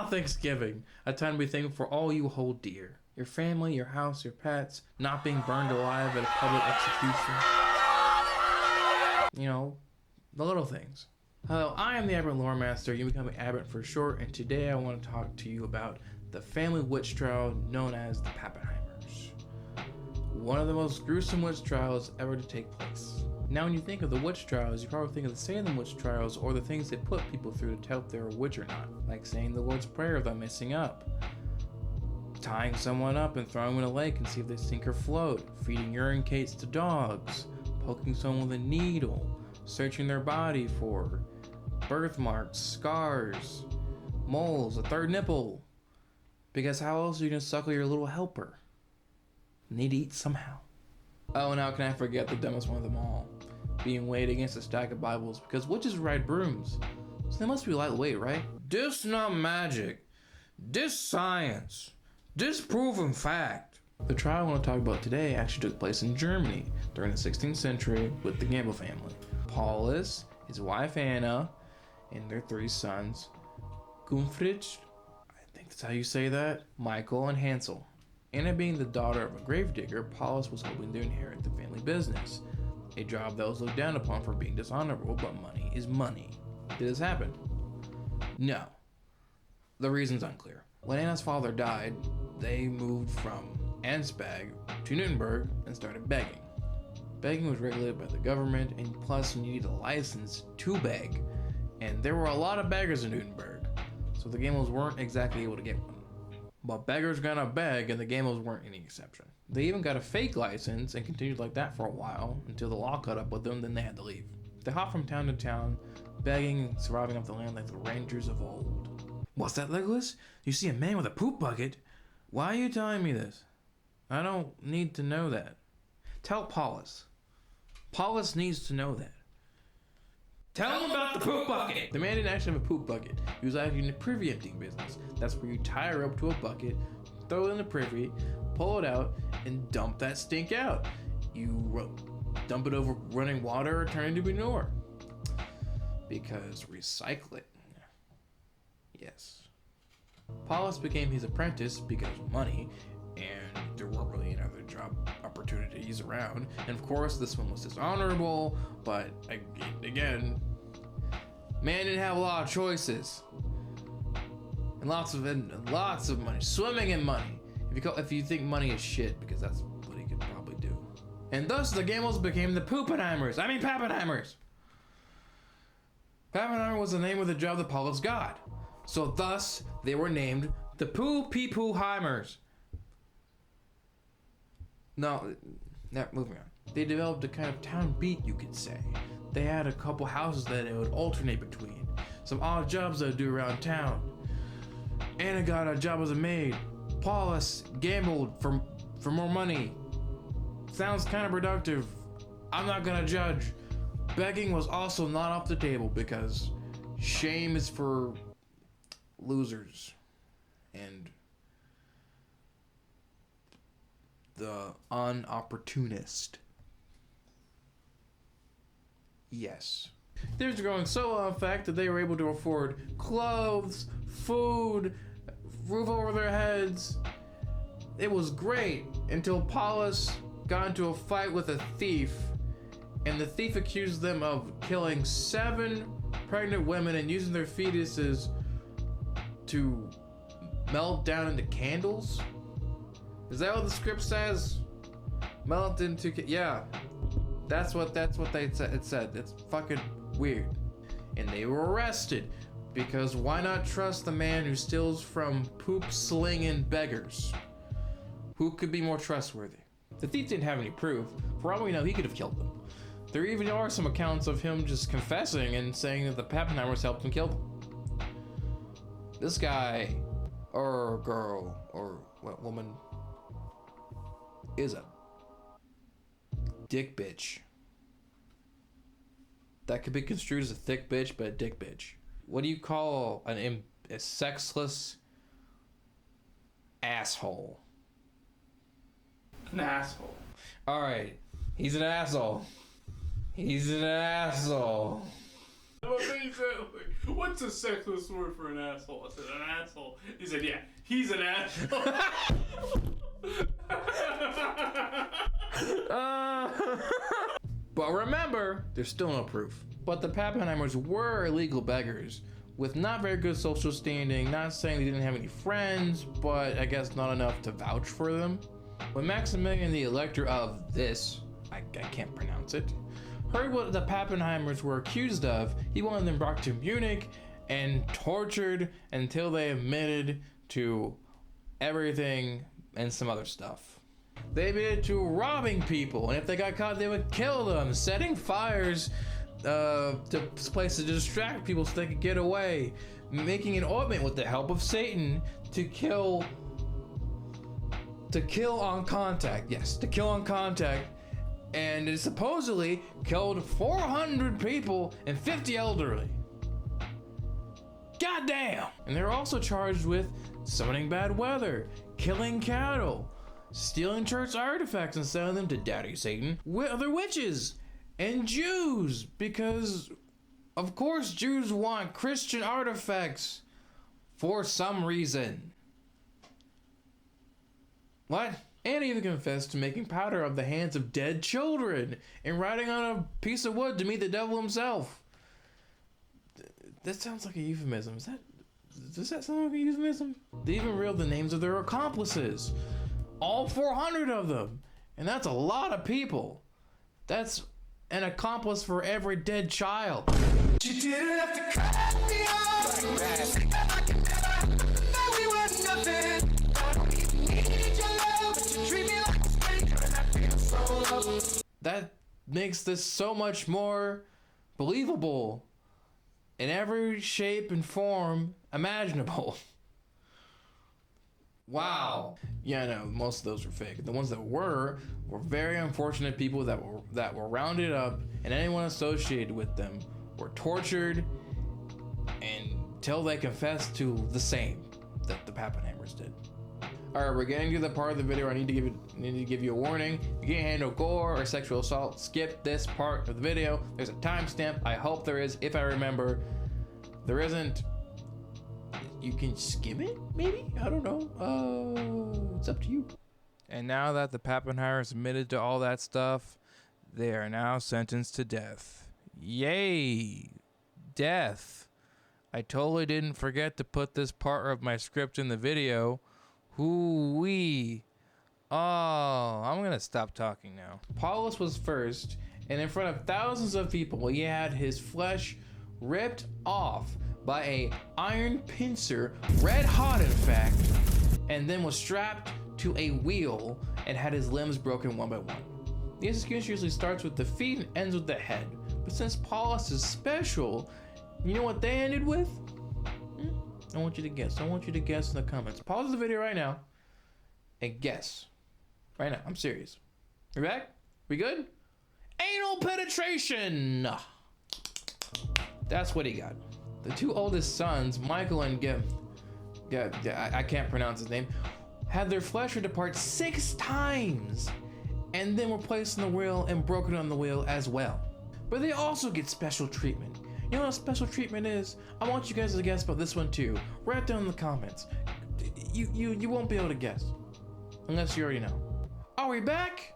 Thanksgiving. A time to be thankful for all you hold dear. Your family, your house, your pets, not being burned alive at a public execution. You know, the little things. Hello, I am the Aberrant Lore Master. You become Aberrant for short, and today I want to talk to you about the family witch trial known as the Pappenheimers. One of the most gruesome witch trials ever to take place. Now when you think of the witch trials, you probably think of the Salem witch trials or the things they put people through to tell if they're a witch or not. Like saying the Lord's Prayer without messing up. Tying someone up and throwing them in a lake and see if they sink or float. Feeding urine cates to dogs. Poking someone with a needle. Searching their body for birthmarks, scars, moles, a third nipple. Because how else are you going to suckle your little helper? Need to eat somehow. Oh, now can I forget the dumbest one of them all? Being weighed against a stack of Bibles, because witches ride brooms. So they must be lightweight, right? This not magic. This science. This proven fact. The trial I want to talk about today actually took place in Germany during the 16th century with the Gamble family. Paulus, his wife Anna, and their 3 sons, Gunfrich, I think that's how you say that, Michael, and Hansel. Anna being the daughter of a gravedigger, Paulus was hoping to inherit the family business, a job that was looked down upon for being dishonorable, but money is money. Did this happen? No. The reason's unclear. When Anna's father died, they moved from Ansbach to Nuremberg and started begging. Begging was regulated by the government, and plus you needed a license to beg. And there were a lot of beggars in Nuremberg, so the Gambles weren't exactly able to get one. But beggars gonna beg, and the Gambles weren't any exception. They even got a fake license and continued like that for a while until the law caught up with them, then they had to leave. They hopped from town to town, begging and surviving off the land like the rangers of old. What's that, Legolas? You see a man with a poop bucket? Why are you telling me this? I don't need to know that. Tell Paulus. Paulus needs to know that. Tell him about the poop bucket! The man didn't actually have a poop bucket. He was actually in the privy emptying business. That's where you tie her up to a bucket, throw it in the privy, pull it out, and dump that stink out. You dump it over running water or turn it into manure. Because recycle it. Yes. Paulus became his apprentice because of money, and there weren't really any other job opportunities around. And of course, this one was dishonorable, but again, man didn't have a lot of choices. And lots of money. Swimming in money. If you think money is shit, because that's what he could probably do. And thus, the Gambles became the Pappenheimers. Pappenheimer was the name of the job that Paulus got. So thus, they were named the Poo-Pee-Poo-Heimers. No, moving on. They developed a kind of town beat, you could say. They had a couple houses that they would alternate between. Some odd jobs they would do around town. Anna got a job as a maid. Paulus gambled for more money. Sounds kind of productive. I'm not gonna judge. Begging was also not off the table because shame is for losers. And the unopportunist. Yes. Things were going so well, in fact, that they were able to afford clothes, food, roof over their heads. It was great until Paulus got into a fight with a thief, and the thief accused them of killing 7 pregnant women and using their fetuses to melt down into candles. Is that what the script says? Melt into yeah. That's what they said. It said. It's fucking weird. And they were arrested because why not trust the man who steals from poop-slinging beggars? Who could be more trustworthy? The thief didn't have any proof. For all we know, he could have killed them. There even are some accounts of him just confessing and saying that the Pappenheimers helped him kill them. This guy, or girl, or woman, is a dick bitch. That could be construed as a thick bitch, but a dick bitch. What do you call a sexless asshole? An asshole. Alright, he's an asshole. He's an asshole. But then he said, like, what's a sexist word for an asshole? I said, an asshole. He said, yeah, he's an asshole. But remember, there's still no proof. But the Pappenheimers were illegal beggars with not very good social standing, not saying they didn't have any friends, but I guess not enough to vouch for them. When Maximilian, the elector of this, I can't pronounce it, heard what the Pappenheimers were accused of, he wanted them brought to Munich and tortured until they admitted to everything and some other stuff. They admitted to robbing people, and if they got caught, they would kill them, setting fires to places to distract people so they could get away, making an ointment with the help of Satan to kill on contact. Yes, to kill on contact. And it supposedly killed 400 people and 50 elderly. Goddamn! And they're also charged with summoning bad weather, killing cattle, stealing church artifacts and selling them to Daddy Satan, with other witches, and Jews, because of course Jews want Christian artifacts for some reason. What? And even confessed to making powder of the hands of dead children and writing on a piece of wood to meet the devil himself. That sounds like a euphemism. Does that sound like a euphemism? They even revealed the names of their accomplices. All 400 of them. And that's a lot of people. That's an accomplice for every dead child. You didn't have to cut me off. Like we were nothing. I don't even need your love, but you treat me like a stranger, and I feel so loved. That makes this so much more believable in every shape and form imaginable. Wow. Yeah, no, most of those were fake. The ones that were very unfortunate people that were rounded up, and anyone associated with them were tortured until they confessed to the same that the Pappenheimers did. All right, we're getting to the part of the video where I need to give you a warning. If you can't handle gore or sexual assault, skip this part of the video. There's a timestamp. I hope there is, if I remember. There isn't. You can skim it, maybe? I don't know. It's up to you. And now that the Pappenheimers admitted to all that stuff, they are now sentenced to death. Yay! Death. I totally didn't forget to put this part of my script in the video. Hoo-wee. Oh, I'm gonna stop talking now. Paulus was first, and in front of thousands of people, he had his flesh ripped off by a iron pincer, red hot in fact, and then was strapped to a wheel and had his limbs broken one by one. The execution usually starts with the feet and ends with the head, but since Paulus is special, you know what they ended with? I want you to guess. I want you to guess in the comments. Pause the video right now and guess. Right now, I'm serious. You back? We good? Anal penetration! That's what he got. The two oldest sons, Michael and I can't pronounce his name, had their flesh ripped apart 6 times and then were placed on the wheel and broken on the wheel as well. But they also get special treatment. You know what special treatment is? I want you guys to guess about this one too. Write down in the comments. You won't be able to guess unless you already know. Are we back?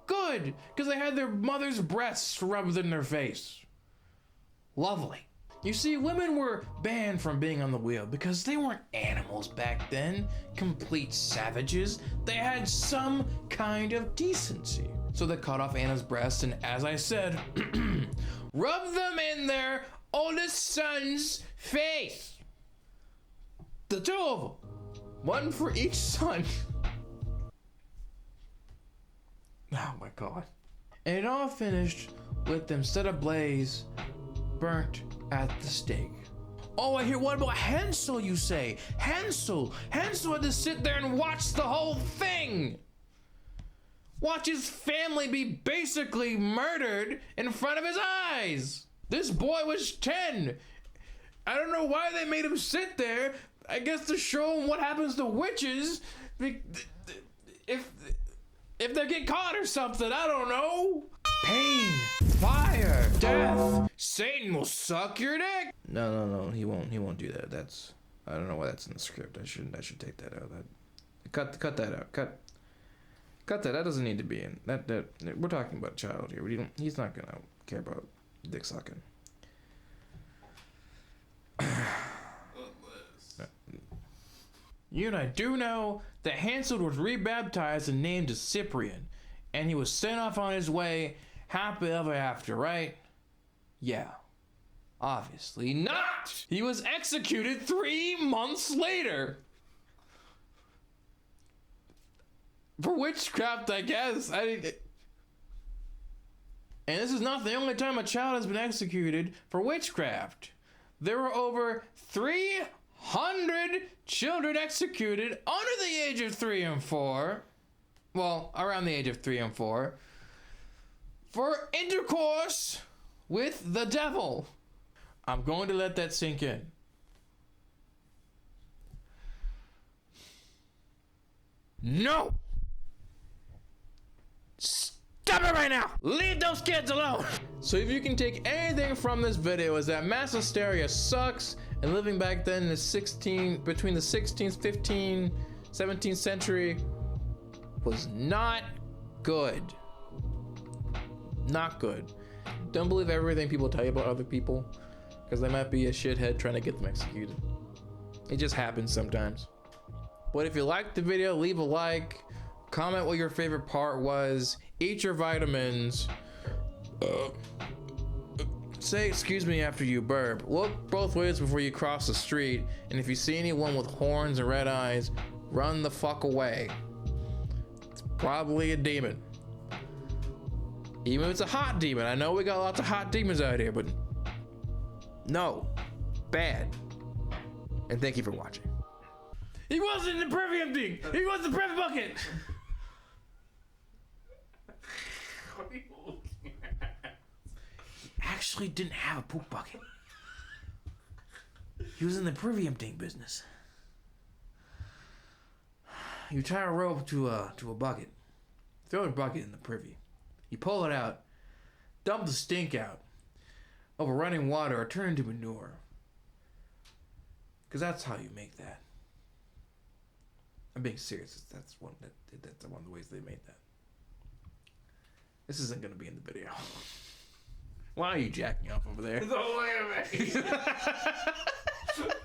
Good, because they had their mother's breasts rubbed in their face. Lovely. You see, women were banned from being on the wheel because they weren't animals back then, complete savages. They had some kind of decency. So they cut off Anna's breasts and, as I said, rubbed them in their oldest son's face. The two of them. One for each son. Oh my God. And it all finished with them set ablaze, burnt at the stake. Oh, I hear, what about Hansel, you say? Hansel had to sit there and watch the whole thing. Watch his family be basically murdered in front of his eyes. This boy was 10. I don't know why they made him sit there. I guess to show him what happens to witches if they get caught or something. I don't know. Pain, fire, death. Satan will suck your dick. No, he won't do that. I don't know why that's in the script. I should take that out. Cut that out. Cut that. That doesn't need to be in. That we're talking about a child here. He's not gonna care about dick sucking. You and I do know that Hansel was rebaptized and named as Cyprian, and he was sent off on his way happily ever after, right? Yeah. Obviously not! He was executed 3 months later! For witchcraft, I guess. And this is not the only time a child has been executed for witchcraft. There were over 300 children executed under the age of 3 and 4. Well, around the age of 3 and 4. For intercourse with the devil. I'm going to let that sink in. No! Stop it right now! Leave those kids alone! So if you can take anything from this video is that mass hysteria sucks, and living back then in between the 16th, 15th, 17th century was not good. Not good. Don't believe everything people tell you about other people, because they might be a shithead trying to get them executed. It just happens sometimes. But if you liked the video, leave a like, comment what your favorite part was, eat your vitamins, say excuse me after you burp, look both ways before you cross the street, and if you see anyone with horns and red eyes, run the fuck away. It's probably a demon. Even if it's a hot demon. I know we got lots of hot demons out here, but no. Bad. And thank you for watching. He wasn't in the privy empty! He was the privy bucket! He actually didn't have a poop bucket. He was in the privy emptying business. You tie a rope to a bucket. Throw a bucket in the privy. You pull it out, dump the stink out over running water, or turn it into manure. Because that's how you make that. I'm being serious. That's one of the ways they made that. This isn't going to be in the video. Why are you jacking off over there? Don't look at me.